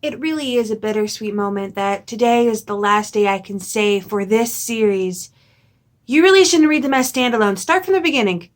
It really is a bittersweet moment that today is the last day I can say for this series. You really shouldn't read them as standalone. Start from the beginning.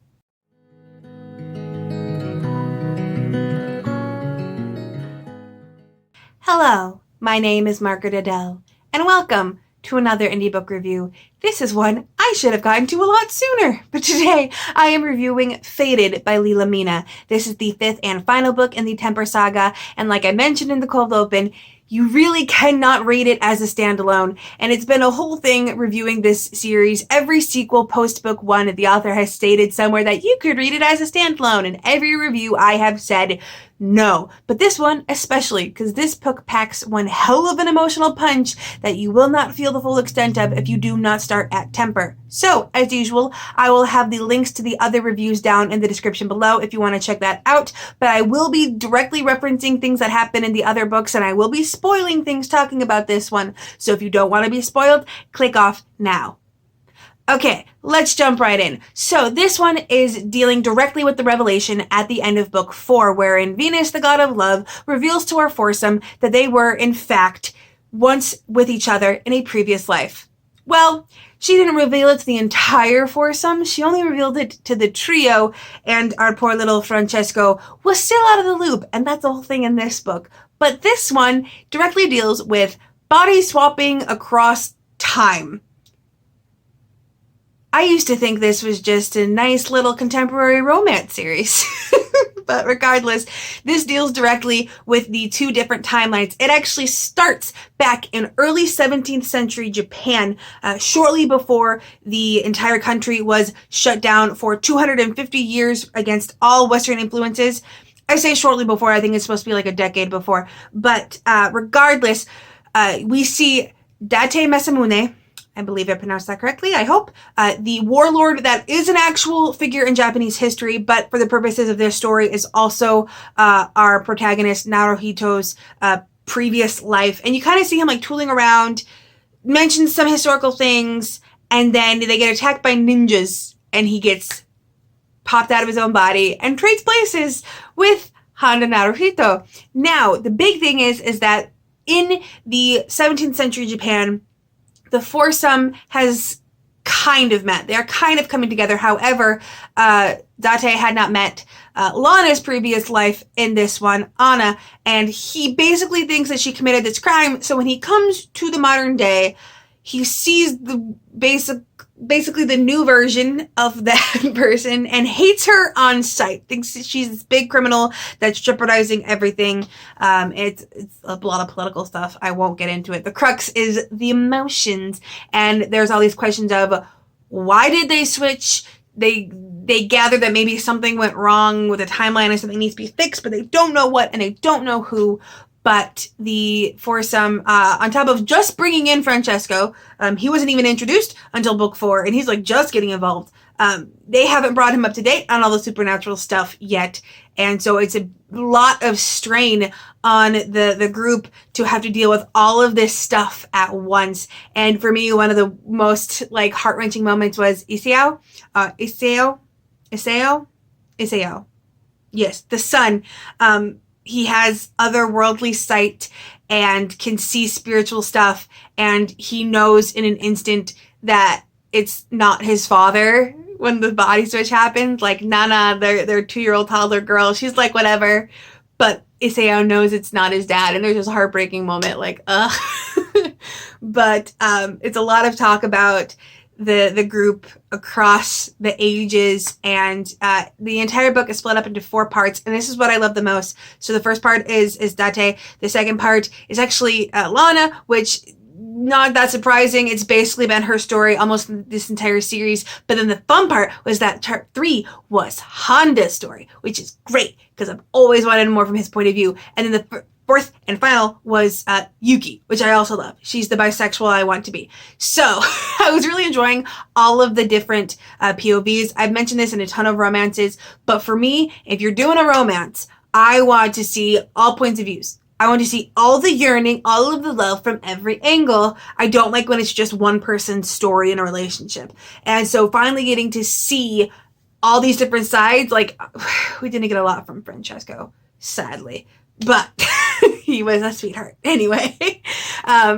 Hello, my name is Margaret Adele, and welcome to another indie book review. This is one I should have gotten to a lot sooner, but today I am reviewing Fated by Lila Mina. This is the fifth and final book in the Temper Saga, and like I mentioned in the cold open, you really cannot read it as a standalone, and it's been a whole thing reviewing this series. Every sequel post book one, the author has stated somewhere that you could read it as a standalone, and every review I have said no. But this one especially, because this book packs one hell of an emotional punch that you will not feel the full extent of if you do not start at Temper. So, as usual, I will have the links to the other reviews down in the description below if you want to check that out, but I will be directly referencing things that happen in the other books, and I will be spoiling things talking about this one, so if you don't want to be spoiled, click off now. Okay, let's jump right in. So this one is dealing directly with the revelation at the end of book 4, wherein Venus, the god of love, reveals to our foursome that they were, in fact, once with each other in a previous life. Well, she didn't reveal it to the entire foursome. She only revealed it to the trio, and our poor little Francesco was still out of the loop, and that's the whole thing in this book. But this one directly deals with body swapping across time. I used to think this was just a nice little contemporary romance series. But regardless, this deals directly with the two different timelines. It actually starts back in early 17th century Japan, shortly before the entire country was shut down for 250 years against all Western influences. I say shortly before, I think it's supposed to be like a decade before. But regardless, we see Date Masamune, I believe I pronounced that correctly, I hope, the warlord that is an actual figure in Japanese history, but for the purposes of this story is also our protagonist Naruhito's previous life. And you kind of see him like tooling around, mentions some historical things, and then they get attacked by ninjas, and he gets popped out of his own body and trades places with Handa Naruhito. Now, the big thing is that in the 17th century Japan, the foursome has kind of met. They are kind of coming together. However, Date had not met Lana's previous life in this one, Anna, and he basically thinks that she committed this crime. So when he comes to the modern day, he sees the basically the new version of that person and hates her on sight. Thinks that she's this big criminal that's jeopardizing everything. It's a lot of political stuff. I won't get into it. The crux is the emotions, and there's all these questions of why did they switch? They gather that maybe something went wrong with a timeline and something needs to be fixed, but they don't know what and they don't know who. But the foursome, on top of just bringing in Francesco, he wasn't even introduced until book 4, and he's like just getting involved. They haven't brought him up to date on all the supernatural stuff yet, and so it's a lot of strain on the group to have to deal with all of this stuff at once. And for me, one of the most like heart-wrenching moments was Isao. Yes, the son. He has otherworldly sight and can see spiritual stuff, and he knows in an instant that it's not his father when the body switch happens. Like Nana, their 2-year-old toddler girl, she's like whatever, but Isao knows it's not his dad, and there's this heartbreaking moment like but it's a lot of talk about the group across the ages, and the entire book is split up into 4 parts, and this is what I love the most. So the first part is Date. The second part is actually Lana, which not that surprising. It's basically been her story almost this entire series. But then the fun part was that part 3 was Handa's story, which is great because I've always wanted more from his point of view. And then the fourth and final was Yuki, which I also love. She's the bisexual I want to be. So I was really enjoying all of the different POVs. I've mentioned this in a ton of romances, but for me, if you're doing a romance, I want to see all points of views. I want to see all the yearning, all of the love from every angle. I don't like when it's just one person's story in a relationship. And so finally getting to see all these different sides, like we didn't get a lot from Francesco, sadly. But he was a sweetheart. Anyway,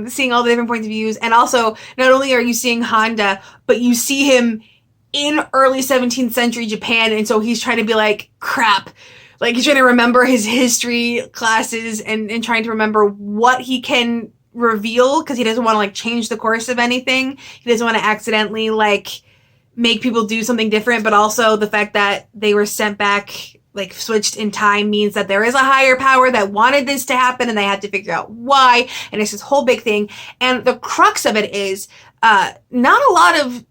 seeing all the different points of views. And also, not only are you seeing Honda, but you see him in early 17th century Japan. And so he's trying to be like, crap. Like, he's trying to remember his history classes and trying to remember what he can reveal, because he doesn't want to, like, change the course of anything. He doesn't want to accidentally, like, make people do something different. But also the fact that they were sent back, like, switched in time, means that there is a higher power that wanted this to happen, and they had to figure out why. And it's this whole big thing. And the crux of it is not a lot of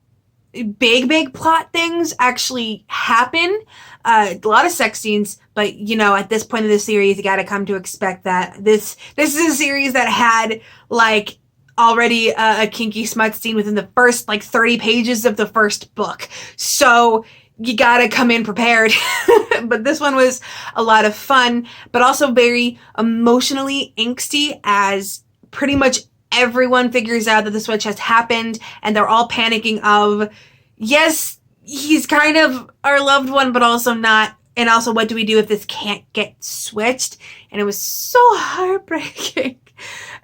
big plot things actually happen. A lot of sex scenes, but you know, at this point of the series, you got to come to expect that this is a series that had like already a kinky smut scene within the first like 30 pages of the first book. So you got to come in prepared. But this one was a lot of fun, but also very emotionally angsty, as pretty much everyone figures out that the switch has happened, and they're all panicking of, yes, he's kind of our loved one, but also not. And also, what do we do if this can't get switched? And it was so heartbreaking.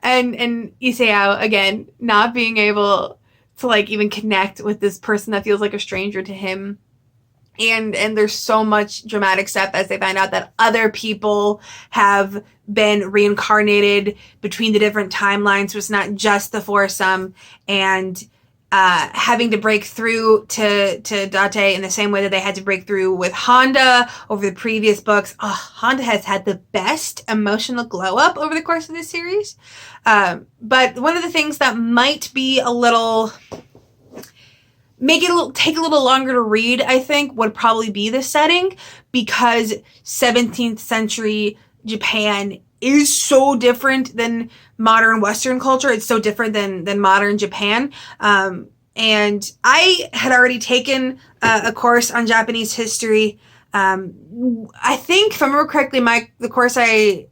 And Isao, again, not being able to like even connect with this person that feels like a stranger to him. And there's so much dramatic stuff as they find out that other people have been reincarnated between the different timelines. So it's not just the foursome, and having to break through to Date in the same way that they had to break through with Honda over the previous books. Oh, Honda has had the best emotional glow up over the course of this series. But one of the things that might be a little, take a little longer to read, I think, would probably be the setting, because 17th century Japan is so different than modern Western culture. It's so different than modern Japan. And I had already taken a course on Japanese history. I think, if I remember correctly, the course I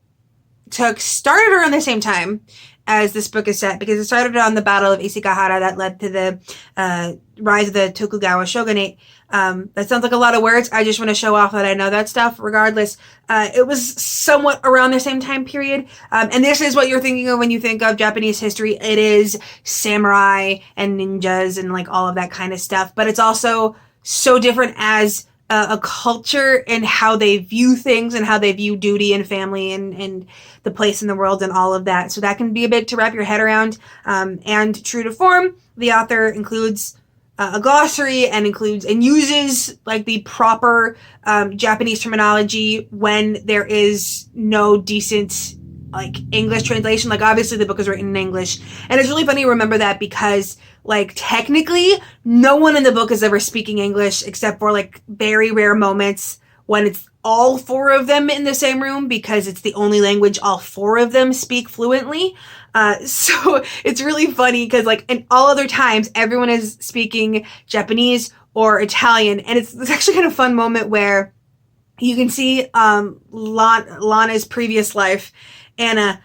took started around the same time as this book is set, because it started on the Battle of Isekahara that led to the rise of the Tokugawa shogunate. That sounds like a lot of words. I just want to show off that I know that stuff. Regardless, it was somewhat around the same time period. And this is what you're thinking of when you think of Japanese history. It is samurai and ninjas and like all of that kind of stuff. But it's also so different as a culture and how they view things and how they view duty and family and the place in the world and all of that. So that can be a bit to wrap your head around. And true to form, the author includes a glossary and uses like the proper Japanese terminology when there is no decent like English translation. Like, obviously the book is written in English, and it's really funny to remember that, because like technically no one in the book is ever speaking English except for like very rare moments when it's all four of them in the same room, because it's the only language all four of them speak fluently. So it's really funny, because like in all other times everyone is speaking Japanese or Italian, and it's actually kind of a fun moment where you can see Lana's previous life. Anna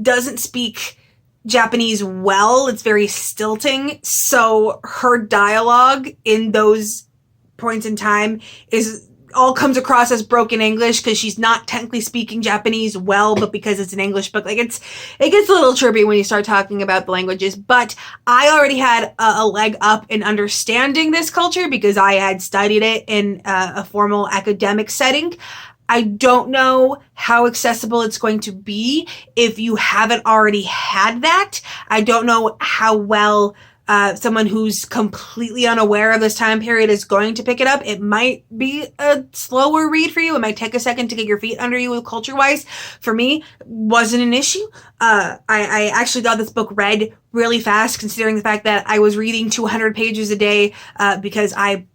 doesn't speak Japanese well. It's very stilting. So her dialogue in those points in time comes across as broken English, because she's not technically speaking Japanese well, but because it's an English book, like it gets a little trippy when you start talking about the languages. But I already had a leg up in understanding this culture, because I had studied it in a formal academic setting. I don't know how accessible it's going to be if you haven't already had that. I don't know how well someone who's completely unaware of this time period is going to pick it up. It might be a slower read for you. It might take a second to get your feet under you culture-wise. For me, wasn't an issue. I actually thought this book read really fast, considering the fact that I was reading 200 pages a day because I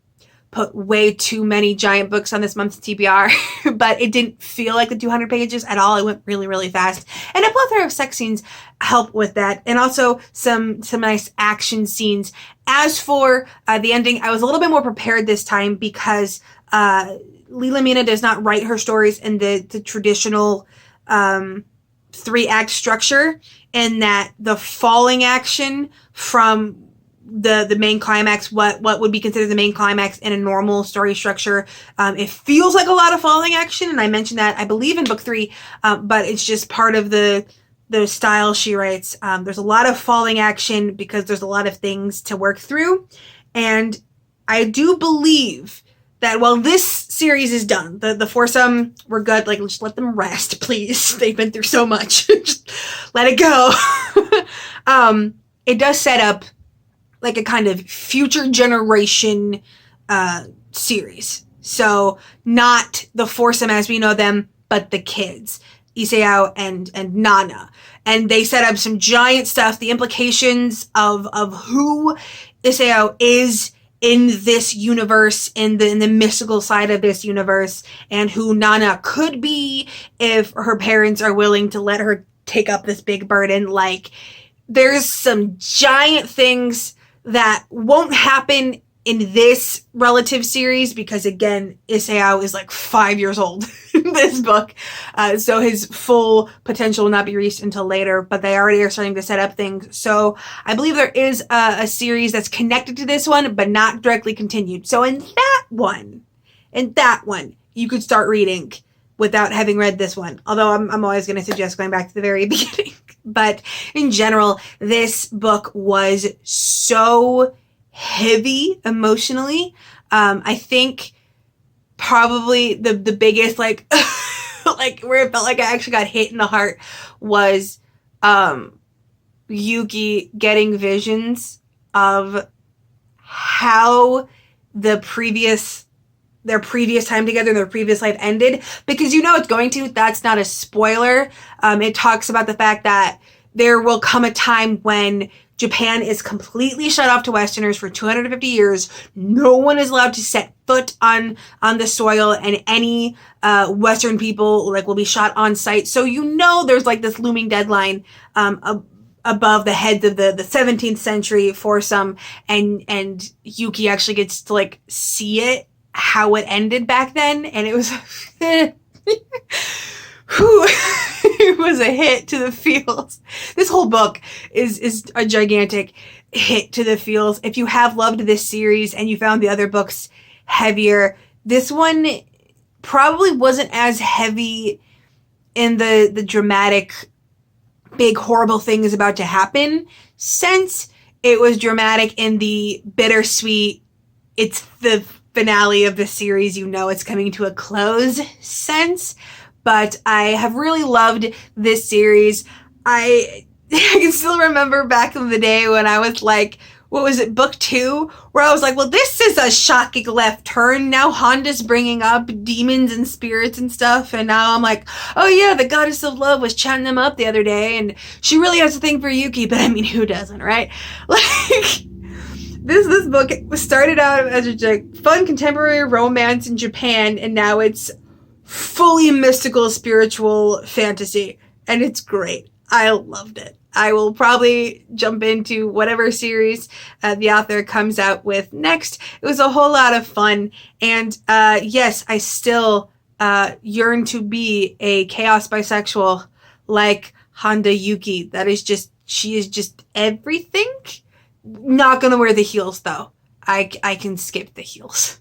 put way too many giant books on this month's TBR, but it didn't feel like the 200 pages at all. It went really, really fast. And a plethora of sex scenes help with that. And also some nice action scenes. As for the ending, I was a little bit more prepared this time, because Lila Mina does not write her stories in the traditional 3-act structure, and that the falling action from the main climax, what would be considered the main climax in a normal story structure. It feels like a lot of falling action, and I mentioned that, I believe, in book 3, but it's just part of the style she writes. There's a lot of falling action because there's a lot of things to work through, and I do believe that while this series is done, the foursome, we're good, like, just let them rest, please. They've been through so much. Just let it go. It does set up like a kind of future generation series. So not the foursome as we know them, but the kids, Isao and Nana. And they set up some giant stuff, the implications of who Isao is in this universe, in the mystical side of this universe, and who Nana could be if her parents are willing to let her take up this big burden. Like, there's some giant things that won't happen in this relative series because, again, Isao is like 5 years old in this book. So his full potential will not be reached until later, but they already are starting to set up things. So I believe there is a series that's connected to this one, but not directly continued. So in that one, you could start reading without having read this one. Although I'm always going to suggest going back to the very beginning. But in general, this book was so heavy emotionally. I think probably the biggest, like, like where it felt like I actually got hit in the heart was Yuki getting visions of how their previous time together, their previous life ended, because you know it's going to. That's not a spoiler. It talks about the fact that there will come a time when Japan is completely shut off to Westerners for 250 years. No one is allowed to set foot on the soil, and any Western people like will be shot on sight. So you know there's like this looming deadline above the heads of the 17th century foursome, and Yuki actually gets to like see it, how it ended back then, and it was it was a hit to the feels. This whole book is a gigantic hit to the feels. If you have loved this series and you found the other books heavier, this one probably wasn't as heavy in the dramatic, big, horrible thing is about to happen sense. It was dramatic in the bittersweet, it's the finale of the series, you know it's coming to a close sense. But I have really loved this series. I can still remember back in the day when I was like, what was it, book 2? Where I was like, well, this is a shocking left turn. Now Honda's bringing up demons and spirits and stuff. And now I'm like, oh yeah, the goddess of love was chatting them up the other day. And she really has a thing for Yuki. But I mean, who doesn't, right? Like, this book started out as a fun contemporary romance in Japan. And now it's fully mystical, spiritual fantasy, and it's great. I loved it. I will probably jump into whatever series the author comes out with next. It was a whole lot of fun, and yes, I still yearn to be a chaos bisexual like Honda Yuki. She is just everything. Not gonna wear the heels though. I can skip the heels.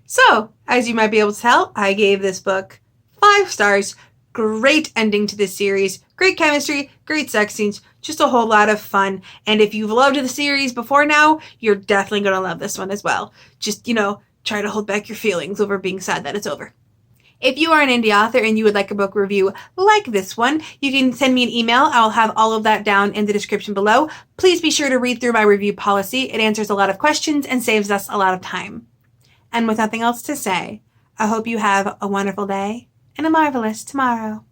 So, as you might be able to tell, I gave this book 5 stars. Great ending to this series. Great chemistry, great sex scenes, just a whole lot of fun. And if you've loved the series before now, you're definitely going to love this one as well. Just, try to hold back your feelings over being sad that it's over. If you are an indie author and you would like a book review like this one, you can send me an email. I'll have all of that down in the description below. Please be sure to read through my review policy. It answers a lot of questions and saves us a lot of time. And with nothing else to say, I hope you have a wonderful day and a marvelous tomorrow.